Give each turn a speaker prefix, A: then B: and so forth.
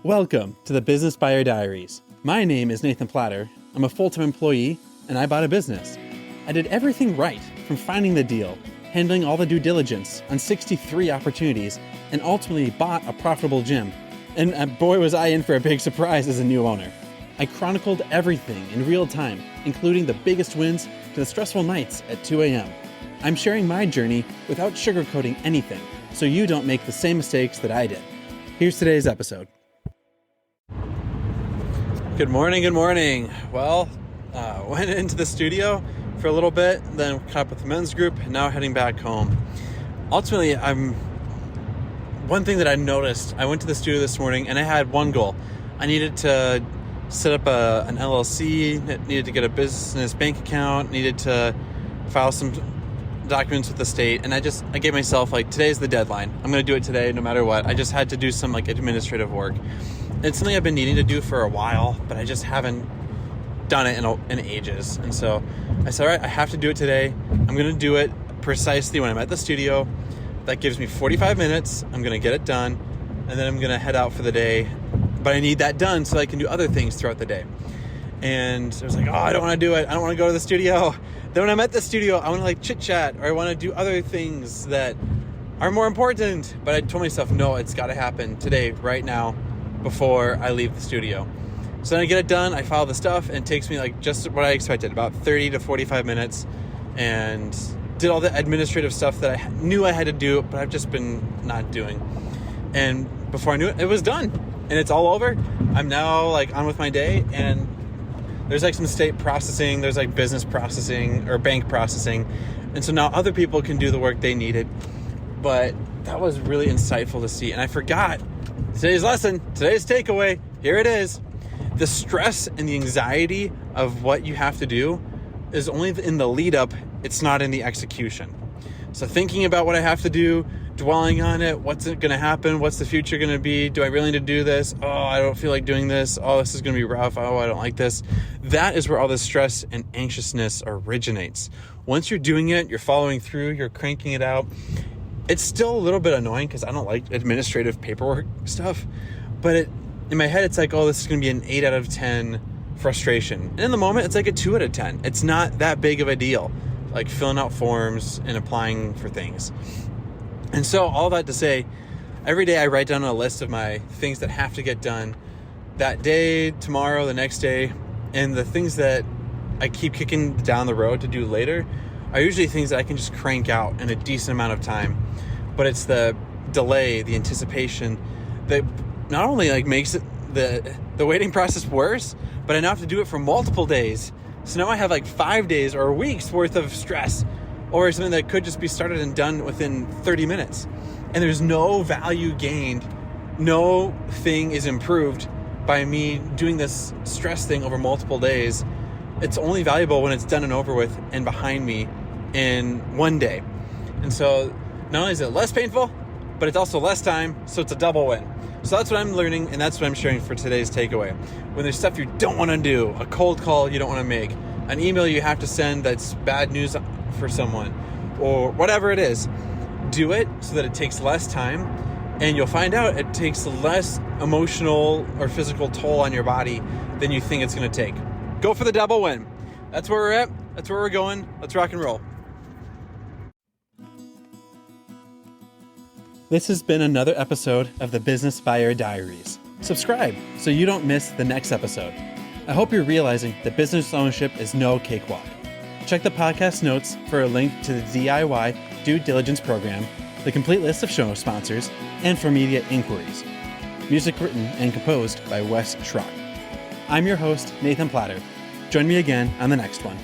A: Welcome to the Business Buyer Diaries. My name is Nathan Platter. I'm a full-time employee, and I bought a business. I did everything right, from finding the deal, handling all the due diligence on 63 opportunities, and ultimately bought a profitable gym. And boy, was I in for a big surprise as a new owner. I chronicled everything in real time, including the biggest wins to the stressful nights at 2 a.m. I'm sharing my journey without sugarcoating anything, so you don't make the same mistakes that I did. Here's today's episode. Good morning. Well, went into the studio for a little bit, then caught up with the men's group, and now heading back home. Ultimately, one thing that I noticed, I went to the studio this morning and I had one goal. I needed to set up an LLC, needed to get a business bank account, needed to file some documents with the state, and I gave myself, today's the deadline. I'm going to do it today no matter what. I just had to do some administrative work. It's something I've been needing to do for a while, but I just haven't done it in ages. And so I said, all right, I have to do it today. I'm going to do it precisely when I'm at the studio. That gives me 45 minutes. I'm going to get it done, and then I'm going to head out for the day. But I need that done so I can do other things throughout the day. And I was like, I don't want to do it. I don't want to go to the studio. Then when I'm at the studio, I want to chit chat, or I want to do other things that are more important. But I told myself, no, it's got to happen today, right now, before I leave the studio. So then I get it done, I file the stuff, and it takes me just what I expected, about 30 to 45 minutes, and did all the administrative stuff that I knew I had to do, but I've just been not doing. And before I knew it, it was done, and it's all over. I'm now on with my day, and there's some state processing, there's business processing or bank processing, and so now other people can do the work they needed. But that was really insightful to see, and I forgot today's lesson, today's takeaway. Here it is. The stress and the anxiety of what you have to do is only in the lead up. It's not in the execution. So thinking about what I have to do, dwelling on it, what's it going to happen? What's the future going to be? Do I really need to do this? Oh, I don't feel like doing this. Oh, this is going to be rough. Oh, I don't like this. That is where all this stress and anxiousness originates. Once you're doing it, you're following through, you're cranking it out. It's still a little bit annoying because I don't like administrative paperwork stuff, but in my head, it's this is going to be an 8 out of 10 frustration. And in the moment, it's a 2 out of 10. It's not that big of a deal, filling out forms and applying for things. And so all that to say, every day I write down a list of my things that have to get done that day, tomorrow, the next day, and the things that I keep kicking down the road to do later are usually things that I can just crank out in a decent amount of time. But it's the delay, the anticipation that not only makes it the waiting process worse, but I now have to do it for multiple days. So now I have 5 days or weeks worth of stress over something that could just be started and done within 30 minutes. And there's no value gained. No thing is improved by me doing this stress thing over multiple days. It's only valuable when it's done and over with and behind me in one day. And so not only is it less painful, but it's also less time, so it's a double win. So that's what I'm learning, and that's what I'm sharing for today's takeaway. When there's stuff you don't want to do, a cold call you don't want to make, an email you have to send that's bad news for someone, or whatever it is, do it so that it takes less time, and you'll find out it takes less emotional or physical toll on your body than you think it's going to take. Go for the double win. That's where we're at. That's where we're going. Let's rock and roll. This has been another episode of the Business Buyer Diaries. Subscribe so you don't miss the next episode. I hope you're realizing that business ownership is no cakewalk. Check the podcast notes for a link to the DIY due diligence program, the complete list of show sponsors, and for media inquiries. Music written and composed by Wes Schrock. I'm your host, Nathan Platter. Join me again on the next one.